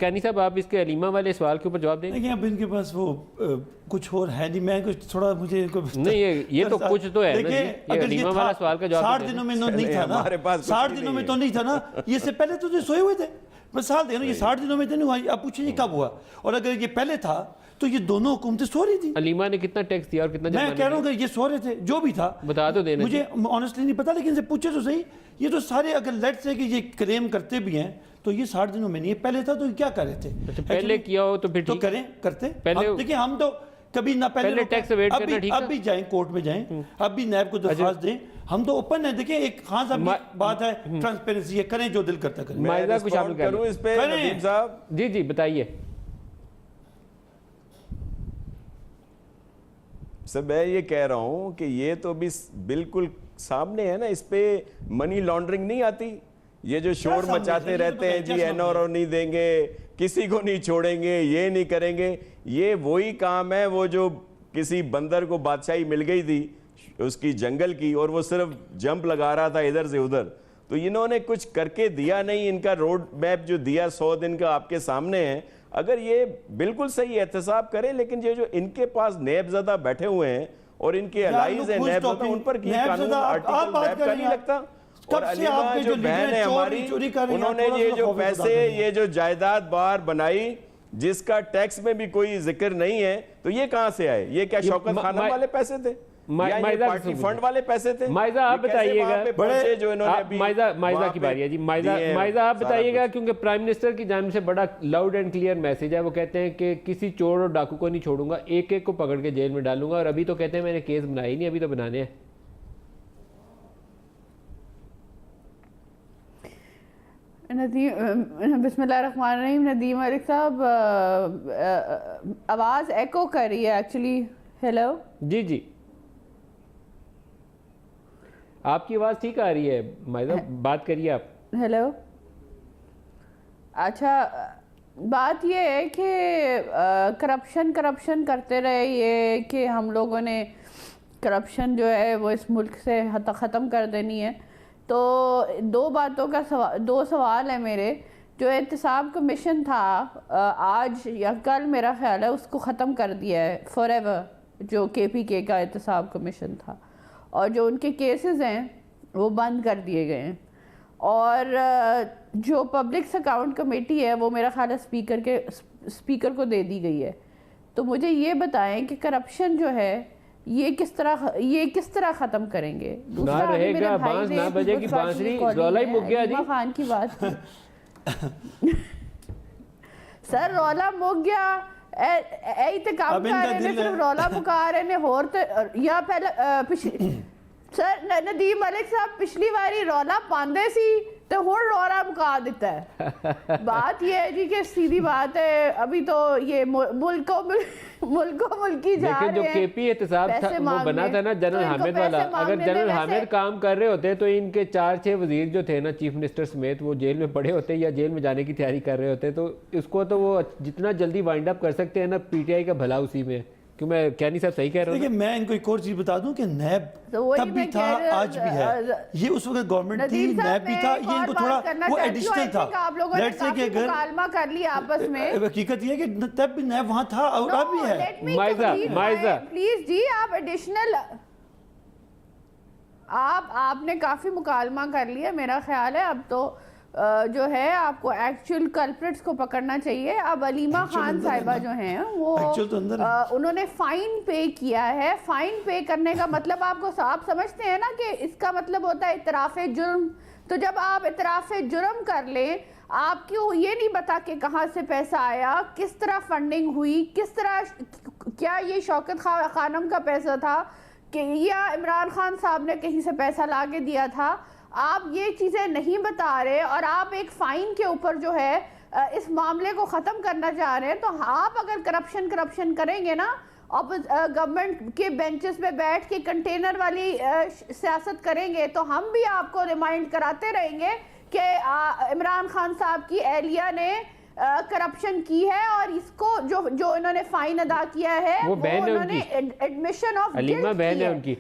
کانی صاحب آپ اس کے علیمہ والے سوال کے اوپر جواب دیں گے؟ دیکھیں اب ان کے پاس وہ کچھ اور ہے نہیں، میں کچھ تھوڑا مجھے نہیں یہ تو کچھ تو ہے نا جی، یہ علیمہ والا سوال کا جواب 60 دنوں میں نہیں تھا نا، 60 دنوں میں تو نہیں تھا نا، یہ سے پہلے تو سوئے ہوئے تھے، مثال دے رہا ہوں یہ 60 دنوں میں تو نہیں ہوا، اب پوچھیں یہ کب ہوا، اور اگر یہ پہلے تھا تو یہ دونوں حکومتیں سو رہی تھی۔ علیمہ نے کتنا ٹیکس دیا اور کتنا میں کہہ رہا ہوں کہ یہ سو رہے تھے جو بھی تھا، بتا تو دینا، مجھے آنیسٹلی نہیں پتا، لیکن ان سے پوچھے تو صحیح، یہ تو سارے اگر لیٹ سے کہ یہ کلیم کرتے بھی ہیں تو یہ 60 دنوں میں نہیں ہے، پہلے تھا تو کیا کر رہے تھے؟ پہلے کیا ہو تو پھر تو کریں کرتے دیکھیں ہم تو کبھی نہ پہلے ٹیکس اویڈ کرنا ٹھیک ہے، اب بھی جائیں کورٹ میں جائیں، اب بھی نیب کو درخواست دیں، ہم تو اوپن ہیں۔ دیکھیں ایک خان صاحب کی بات ہے ٹرانسپیرنسی ہے، کریں جو دل کرتا کریں۔ مائزہ کچھ شامل کروں اس پہ ندیم صاحب؟ جی بتائیے سر، میں یہ کہہ رہا ہوں کہ یہ تو بھی بالکل سامنے ہے نا، اس پہ منی لانڈرنگ نہیں آتی، یہ جو شور مچاتے رہتے ہیں جی این آر او نہیں دیں گے، کسی کو نہیں چھوڑیں گے، یہ نہیں کریں گے، یہ وہی کام ہے وہ جو کسی بندر کو بادشاہی مل گئی تھی اس کی جنگل کی، اور وہ صرف جمپ لگا رہا تھا ادھر سے ادھر، تو انہوں نے کچھ کر کے دیا نہیں۔ ان کا روڈ میپ جو دیا 100 دن کا آپ کے سامنے ہے، اگر یہ بالکل صحیح احتساب کریں، لیکن یہ جو ان کے پاس نیب زدہ بیٹھے ہوئے ہیں اور ان کے الائز ہیں نیب زدہ، ان پر کی قانون آرٹیکل نیب کا نہیں لگتا؟ اور علیمہ جو بہن ہے ہماری، انہوں نے یہ جو پیسے، یہ جو جائیداد بار بنائی جس کا ٹیکس میں بھی کوئی ذکر نہیں ہے، تو یہ کہاں سے آئے؟ یہ کیا شوکت خانم والے پیسے تھے یا یہ پارٹی فنڈ والے پیسے تھے؟ مائزہ آپ بتائیے گا، مائزہ کی باری ہے جی، مائزہ آپ بتائیے گا، کیونکہ پرائم منسٹر کی جانب سے بڑا لاؤڈ اینڈ کلیئر میسج ہے، وہ کہتے ہیں کہ کسی چور اور ڈاکو کو نہیں چھوڑوں گا، ایک ایک کو پکڑ کے جیل میں ڈالوں گا، اور ابھی تو کہتے ہیں میں نے کیس بنائی نہیں، ابھی تو بنانے ہیں۔ بسم اللہ الرحمن الرحیم۔ ندیم ملک صاحب آواز ایکو کر رہی ہے ایکچولی۔ ہیلو جی آپ کی آواز ٹھیک آ رہی ہے مائزہ، بات کریے آپ۔ ہیلو، اچھا بات یہ ہے کہ کرپشن کرتے رہے، یہ کہ ہم لوگوں نے کرپشن جو ہے وہ اس ملک سے ختم کر دینی ہے، تو دو سوال ہیں میرے۔ جو احتساب کمیشن تھا آج یا کل میرا خیال ہے اس کو ختم کر دیا ہے فار ایور، جو کے پی کے کا احتساب کمیشن تھا، اور جو ان کے کیسز ہیں وہ بند کر دیے گئے ہیں، اور جو پبلک اکاؤنٹ کمیٹی ہے وہ میرا خیال ہے اسپیکر کو دے دی گئی ہے۔ تو مجھے یہ بتائیں کہ کرپشن جو ہے یہ کس طرح ختم کریں گے؟ نہ رہے گا بانس نہ بجے گی بانسری، رولا ہی مک گیا جی۔ خان کی بات سر رولا مک گیا، ایتے کام کر رہے نے صرف رولا مکا رہے نے، ہور یا پہلے سر ندیم ملک صاحب پچھلی باری رولا پاندے سی تو ہون رولا مکا دیتا ہے۔ بات یہ ہے جی کہ سیدھی بات ہے، ابھی تو یہ ملکی جا رہے ہیں، جو کے پی احتساب وہ بنا تھا نا جنرل حامد والا، اگر جنرل حامد کام کر رہے ہوتے تو ان کے 4-6 وزیر جو تھے نا چیف منسٹر سمیت، وہ جیل میں پڑے ہوتے یا جیل میں جانے کی تیاری کر رہے ہوتے، تو اس کو تو وہ جتنا جلدی وائنڈ اپ کر سکتے ہیں نا، پی ٹی آئی کا بھلا اسی میں۔ کیوں میں کینی صاحب صحیح کہہ رہا ہوں؟ دیکھیں میں ان کو ایک اور چیز بتا دوں کہ نیب تب بھی تھا آج بھی ہے، یہ اس وقت گورنمنٹ تھی، نیب بھی تھا، یہ ان کو تھوڑا وہ ایڈیشنل تھا۔ آپ لوگوں نے کافی مکالمہ کر لیا آپس میں، حقیقت یہ ہے کہ تب بھی نیب وہاں تھا اور اب بھی ہے۔ مائزہ پلیز جی، آپ ایڈیشنل آپ نے کافی مکالمہ کر لیا، میرا خیال ہے اب تو جو ہے آپ کو ایکچول کلپریٹس کو پکڑنا چاہیے۔ اب علیمہ خان صاحبہ جو ہیں وہ انہوں نے فائن پے کیا ہے، فائن پے کرنے کا مطلب آپ سمجھتے ہیں نا کہ اس کا مطلب ہوتا ہے اعتراف جرم، تو جب آپ اعتراف جرم کر لیں، آپ کیوں یہ نہیں بتا کہ کہاں سے پیسہ آیا، کس طرح فنڈنگ ہوئی، کس طرح، کیا یہ شوکت خانم کا پیسہ تھا کہ یا عمران خان صاحب نے کہیں سے پیسہ لا کے دیا تھا، آپ یہ چیزیں نہیں بتا رہے، اور آپ ایک فائن کے اوپر جو ہے اس معاملے کو ختم کرنا چاہ رہے ہیں۔ تو آپ اگر کرپشن کریں گے نا، گورنمنٹ کے بینچز پہ بیٹھ کے کنٹینر والی سیاست کریں گے، تو ہم بھی آپ کو ریمائنڈ کراتے رہیں گے کہ عمران خان صاحب کی اہلیہ نے کرپشن کی ہے، اور اس کو جو انہوں نے فائن ادا کیا ہے وہ انہوں نے ایڈمیشن آف گلٹ کی ہے۔